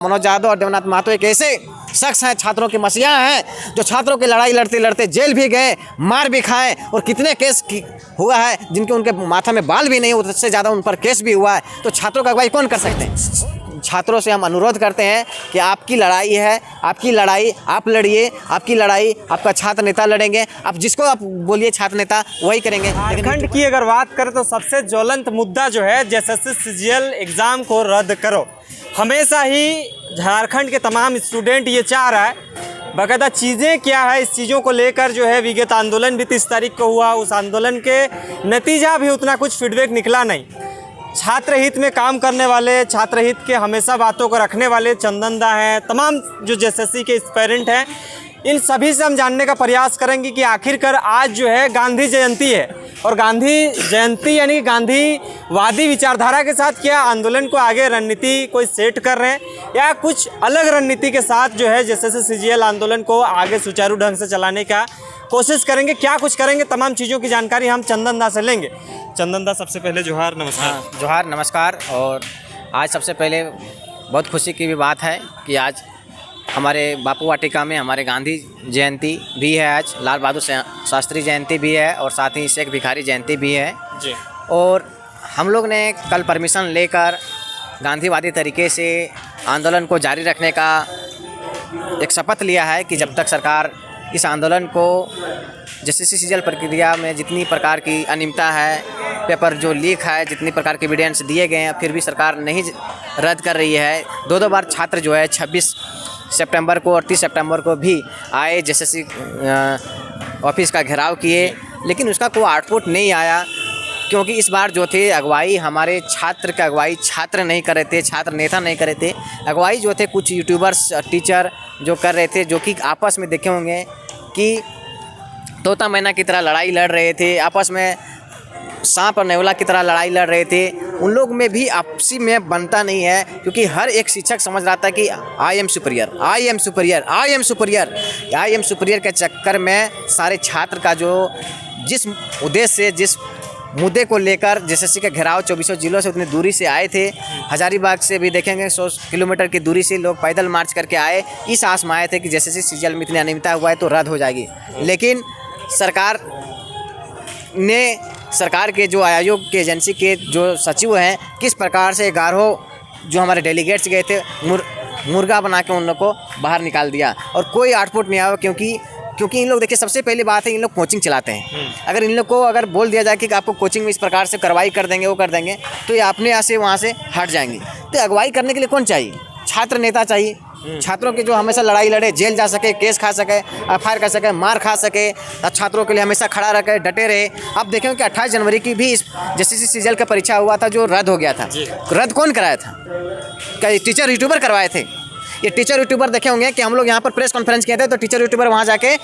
मनोज यादव और देवनाथ महतो एक ऐसे शख्स हैं, छात्रों के मसीहा हैं, जो छात्रों की लड़ाई लड़ते लड़ते जेल भी गए, मार भी खाए और कितने केस हुआ है जिनके उनके माथा में बाल भी नहीं, उससे ज़्यादा उन पर केस भी हुआ है। तो छात्रों का अगुवाई कौन कर सकते हैं? छात्रों से हम अनुरोध करते हैं कि आपकी लड़ाई है, आपकी लड़ाई आप लड़िए, आपकी लड़ाई आपका छात्र नेता लड़ेंगे, आप जिसको आप बोलिए छात्र नेता वही करेंगे। झारखंड की अगर बात करें तो सबसे ज्वलंत मुद्दा जो है जेएसएससी सीजीएल एग्ज़ाम को रद्द करो। हमेशा ही झारखंड के तमाम स्टूडेंट ये चाह रहा है, बाकायदा चीज़ें क्या है, इस चीज़ों को लेकर जो है विगत आंदोलन भी 30 तारीख को हुआ, उस आंदोलन के नतीजा भी उतना कुछ फीडबैक निकला नहीं। छात्र हित में काम करने वाले, छात्र हित के हमेशा बातों को रखने वाले चंदन दा हैं, तमाम जो जेएसएससी के एस्पायरेंट हैं, इन सभी से हम जानने का प्रयास करेंगे कि आखिरकार आज जो है गांधी जयंती है और गांधी जयंती यानी गांधीवादी विचारधारा के साथ क्या आंदोलन को आगे रणनीति कोई सेट कर रहे हैं या कुछ अलग रणनीति के साथ जो है जेएसएससी सीजीएल आंदोलन को आगे सुचारू ढंग से चलाने का कोशिश करेंगे, क्या कुछ करेंगे, तमाम चीज़ों की जानकारी हम चंदन दा से लेंगे। चंदन दा, सबसे पहले जोहार, नमस्कार। जोहार, नमस्कार। और आज सबसे पहले बहुत खुशी की भी बात है कि आज हमारे बापू वाटिका में हमारे गांधी जयंती भी है, आज लाल बहादुर शास्त्री जयंती भी है और साथ ही शेख भिखारी जयंती भी है जी। और हम लोग ने कल परमिशन लेकर गांधीवादी तरीके से आंदोलन को जारी रखने का एक शपथ लिया है कि जब तक सरकार इस आंदोलन को जेएसएससी सीजीएल प्रक्रिया में जितनी प्रकार की अनियमितता है, पेपर जो लीक है, जितनी प्रकार के एविडेंस दिए गए हैं, फिर भी सरकार नहीं रद्द कर रही है। दो बार छात्र जो है 26 सितंबर को और 30 सितंबर को भी आए, जेएसएससी ऑफिस का घेराव किए, लेकिन उसका कोई आउटपुट नहीं आया, क्योंकि इस बार जो थे अगुवाई हमारे छात्र का अगुवाई छात्र नहीं कर रहे थे, छात्र नेता नहीं कर रहे थे। अगुवाई जो थे कुछ यूट्यूबर्स, टीचर जो कर रहे थे, जो कि आपस में देखे होंगे कि तोता मैना की तरह लड़ाई लड़ रहे थे, आपस में सांप और नेवला की तरह लड़ाई लड़ रहे थे। उन लोग में भी आपसी में बनता नहीं है, क्योंकि हर एक शिक्षक समझ रहा था कि I am superior, I am superior, I am superior, I am superior के चक्कर में सारे छात्र का जो जिस उद्देश्य से, जिस मुद्दे को लेकर जेएसएससी का घेराव 24 जिलों से उतनी दूरी से आए थे, हजारीबाग से भी देखेंगे 100 किलोमीटर की दूरी से लोग पैदल मार्च करके आए, इस आस में आए थे कि जेएसएससी सीजीएल में इतनी अनियमितता हुआ है तो रद्द हो जाएगी। लेकिन सरकार के जो आयोग के एजेंसी के जो सचिव हैं, किस प्रकार से 11 जो हमारे डेलीगेट्स गए थे मुर्गा बना के उन लोग को बाहर निकाल दिया और कोई आउटपुट नहीं आया, क्योंकि इन लोग देखिए, सबसे पहली बात है इन लोग कोचिंग चलाते हैं। अगर इन लोग को अगर बोल दिया जाए कि आपको कोचिंग में इस प्रकार से कार्रवाई कर देंगे, वो कर देंगे, तो ये अपने यहाँ से वहाँ से हट जाएंगे। तो अगुवाई करने के लिए कौन चाहिए? छात्र नेता चाहिए, छात्रों की जो हमेशा लड़ाई लड़े, जेल जा सके, केस खा सके, एफआईआर कर सके, मार खा सके, छात्रों के लिए हमेशा खड़ा रखे, डटे रहे। आप देखेंगे कि 28 जनवरी की भी इस जेएसएससी सीजीएल का परीक्षा हुआ था जो रद्द हो गया था। रद्द कौन कराया था? क्या टीचर यूट्यूबर करवाए थे? ये टीचर यूट्यूबर देखे होंगे कि हम लोग यहाँ पर प्रेस कॉन्फ्रेंस किए थे, तो टीचर यूट्यूबर वहाँ जाके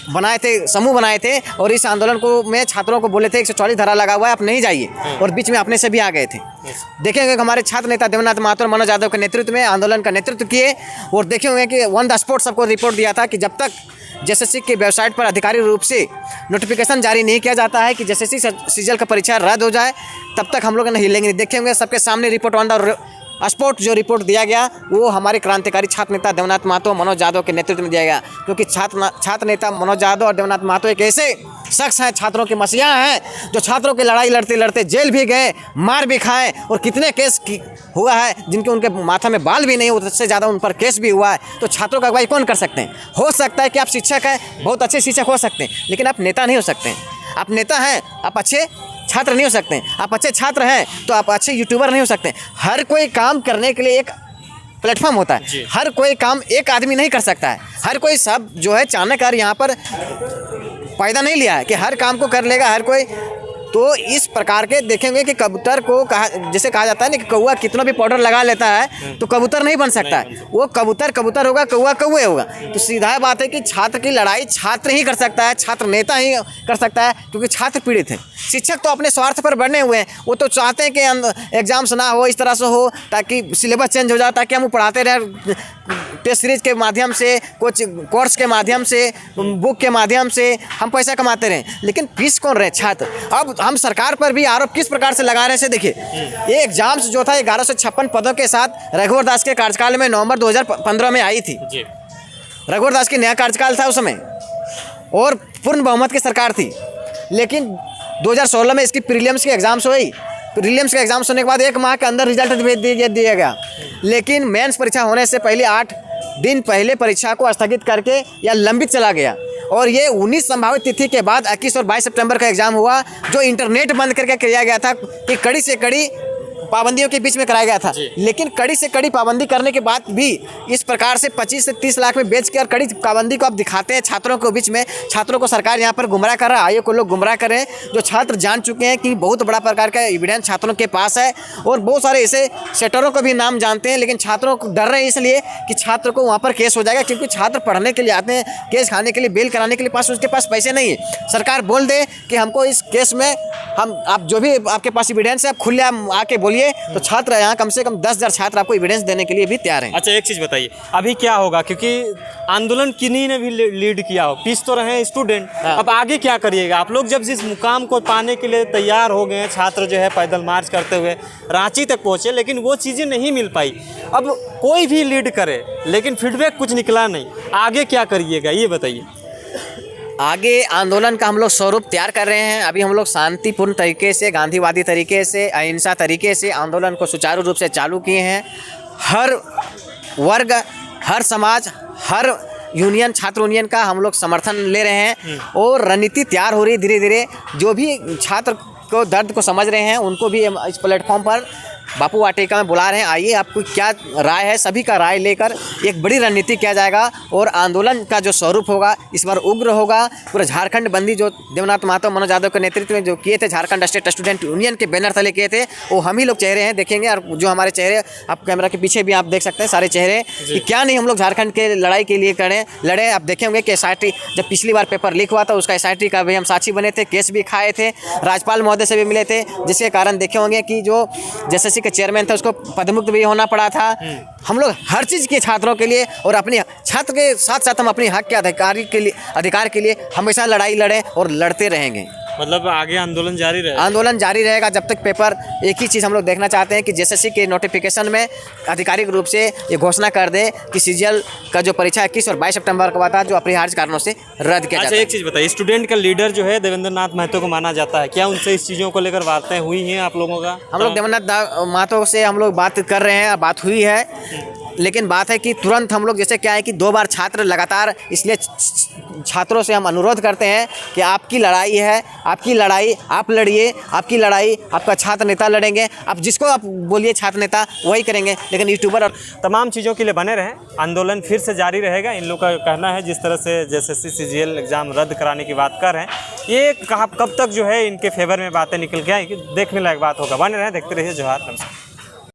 बनाए थे, समूह बनाए थे और इस आंदोलन को में छात्रों को बोले थे 140 धारा लगा हुआ है, आप नहीं जाइए, और बीच में अपने से भी आ गए थे। देखेंगे कि हमारे छात्र नेता देवनाथ महतो और मनोज यादव के नेतृत्व में आंदोलन का नेतृत्व किए और देखे होंगे कि ऑन द स्पॉट सबको रिपोर्ट दिया था कि जब तक जेएसएससी की वेबसाइट पर आधिकारिक रूप से नोटिफिकेशन जारी नहीं किया जाता है कि जेएसएससी सीजीएल का परीक्षा रद्द हो जाए, तब तक हम लोग नहीं हिलेंगे। देखे होंगे सबके सामने रिपोर्ट ऑन द स्पॉट जो रिपोर्ट दिया गया वो हमारे क्रांतिकारी छात्र नेता देवनाथ महतो, मनोज यादव के नेतृत्व में दिया गया, क्योंकि छात्र नेता मनोज यादव और देवनाथ महतो एक ऐसे शख्स हैं, छात्रों के मसीहा हैं, जो छात्रों की लड़ाई लड़ते लड़ते जेल भी गए, मार भी खाए और कितने केस हुआ है जिनके उनके माथा में बाल भी नहीं, उससे ज़्यादा उन पर केस भी हुआ है। तो छात्रों का अगुवाई कौन कर सकते हैं? हो सकता है कि आप शिक्षक हैं, बहुत अच्छे शिक्षक हो सकते हैं, लेकिन आप नेता नहीं हो सकते हैं। आप नेता हैं, आप अच्छे छात्र नहीं हो सकते। आप अच्छे छात्र हैं तो आप अच्छे यूट्यूबर नहीं हो सकते। हर कोई काम करने के लिए एक प्लेटफॉर्म होता है, हर कोई काम एक आदमी नहीं कर सकता है। हर कोई सब जो है चाणक्य यहाँ पर पैदा नहीं लिया है कि हर काम को कर लेगा हर कोई। तो इस प्रकार के देखेंगे कि कबूतर को जैसे कहा जाता है ना कि कौवा कितना भी पाउडर लगा लेता है तो कबूतर नहीं बन सकता है, वो कबूतर होगा, कौवा कौवे होगा। तो सीधा बात है कि छात्र की लड़ाई छात्र ही कर सकता है, छात्र नेता ही कर सकता है, क्योंकि छात्र पीड़ित है। शिक्षक तो अपने स्वार्थ पर बने हुए हैं, वो तो चाहते हैं कि एग्जाम्स ना हो, इस तरह से हो ताकि सिलेबस चेंज हो जाए, ताकि हम पढ़ाते रहे टेस्ट सीरीज के माध्यम से, कुछ कोर्स के माध्यम से, बुक के माध्यम से हम पैसा कमाते रहें, लेकिन फीस कौन रहे? छात्र। अब हम सरकार पर भी आरोप किस प्रकार से लगा रहे हैं, देखिए ये एग्जाम्स जो था 1156 पदों के साथ रघुवर दास के कार्यकाल में नवंबर 2015 में आई थी। रघुवर दास की नया कार्यकाल था उस समय और पूर्ण बहुमत की सरकार थी, लेकिन 2016 में इसकी प्रीलिम्स के एग्ज़ाम्स हुई। प्रीलिम्स के एग्ज़ाम्स होने के बाद 1 माह के अंदर रिजल्ट भेज दिया गया, लेकिन मेंस परीक्षा होने से पहले 8 दिन पहले परीक्षा को स्थगित करके या लंबित चला गया और ये 19 संभावित तिथि के बाद 21 और 22 सितंबर का एग्ज़ाम हुआ, जो इंटरनेट बंद करके किया गया था कि कड़ी से कड़ी पाबंदियों के बीच में कराया गया था। लेकिन कड़ी से कड़ी पाबंदी करने के बाद भी इस प्रकार से 25 से 30 लाख में बेच के और कड़ी पाबंदी को आप दिखाते हैं छात्रों के बीच में। छात्रों को सरकार यहाँ पर गुमराह कर रहा है, आयोग को लोग गुमराह कर रहे हैं। जो छात्र जान चुके हैं कि बहुत बड़ा प्रकार का एविडेंस छात्रों के पास है और बहुत सारे ऐसे सेटरों को भी नाम जानते हैं, लेकिन छात्रों को डर रहे हैं इसलिए कि छात्र को वहाँ पर केस हो जाएगा, क्योंकि छात्र पढ़ने के लिए आते हैं, केस खाने के लिए, बेल कराने के लिए उसके पास पैसे नहीं है। सरकार बोल दे कि हमको इस केस में आप जो भी आपके पास एविडेंस है आप खुले आके बोलिए, तो छात्र यहाँ कम से कम 10,000 छात्र आपको एविडेंस देने के लिए भी तैयार हैं। अच्छा, एक चीज़ बताइए, अभी क्या होगा, क्योंकि आंदोलन किन्हीं ने भी लीड किया हो, पीछे तो रहे स्टूडेंट, अब आगे क्या करिएगा आप लोग? जब जिस मुकाम को पाने के लिए तैयार हो गए, छात्र जो है पैदल मार्च करते हुए रांची तक पहुँचे, लेकिन वो चीज़ें नहीं मिल पाई। अब कोई भी लीड करे लेकिन फीडबैक कुछ निकला नहीं, आगे क्या करिएगा ये बताइए। आगे आंदोलन का हम लोग स्वरूप तैयार कर रहे हैं। अभी हम लोग शांतिपूर्ण तरीके से, गांधीवादी तरीके से, अहिंसा तरीके से आंदोलन को सुचारू रूप से चालू किए हैं। हर वर्ग, हर समाज, हर यूनियन, छात्र यूनियन का हम लोग समर्थन ले रहे हैं और रणनीति तैयार हो रही है धीरे धीरे। जो भी छात्र को दर्द को समझ रहे हैं उनको भी इस प्लेटफॉर्म पर बापू वाटिका में बुला रहे हैं, आइए आपको क्या राय है, सभी का राय लेकर एक बड़ी रणनीति किया जाएगा और आंदोलन का जो स्वरूप होगा इस बार उग्र होगा। पूरा झारखंड बंदी जो देवनाथ महतो, मनोज यादव के नेतृत्व में जो किए थे, झारखंड स्टेट स्टूडेंट यूनियन के बैनर तले किए थे, वो हम ही लोग चेहरे हैं, देखेंगे। और जो हमारे चेहरे आप कैमरा के पीछे भी आप देख सकते हैं सारे चेहरे, कि क्या नहीं हम लोग झारखंड के लड़ाई के लिए लड़े। आप देखे होंगे कि SIT जब पिछली बार पेपर लीक हुआ था उसका SIT का भी हम साक्षी बने थे, केस भी खाए थे, राज्यपाल महोदय से भी मिले थे, जिसके कारण देखे होंगे कि जो JSSC के चेयरमैन था उसको पदमुक्त भी होना पड़ा था। हम लोग हर चीज़ के छात्रों के लिए और अपने छात्र के साथ साथ हम अपने हक के अधिकार के लिए हमेशा लड़ाई लड़े और लड़ते रहेंगे। मतलब आगे आंदोलन जारी रहेगा? आंदोलन जारी रहेगा जब तक पेपर। एक ही चीज़ हम लोग देखना चाहते हैं कि JSSC के नोटिफिकेशन में आधिकारिक रूप से ये घोषणा कर दे कि CGL का जो परीक्षा 21 और 22 सितंबर को था जो अपरिहार्य कारणों से रद्द किया जाता है। एक चीज़ बताइए, स्टूडेंट का लीडर जो है देवेंद्र नाथ महतो को माना जाता है, क्या उनसे इस चीज़ों को लेकर वार्ताएं हुई हैं आप लोगों का? हम लोग देवेंद्र नाथ महतो से हम लोग बात कर रहे हैं, बात हुई है, लेकिन बात है कि तुरंत हम लोग, जैसे क्या है कि 2 बार छात्र लगातार, इसलिए छात्रों से हम अनुरोध करते हैं कि आपकी लड़ाई है, आपकी लड़ाई आप लड़िए, आपकी लड़ाई आपका छात्र नेता लड़ेंगे, आप जिसको आप बोलिए छात्र नेता वही करेंगे, लेकिन यूट्यूबर और तमाम चीज़ों के लिए बने रहें। आंदोलन फिर से जारी रहेगा। इन लोग का कहना है जिस तरह से JSSC CGL एग्ज़ाम रद्द कराने की बात कर रहे हैं, ये कब तक जो है इनके फेवर में बातें निकल के आएंगी, देखने लायक बात होगा। बने रहें, देखते रहिए। जोहार, नमस्कार।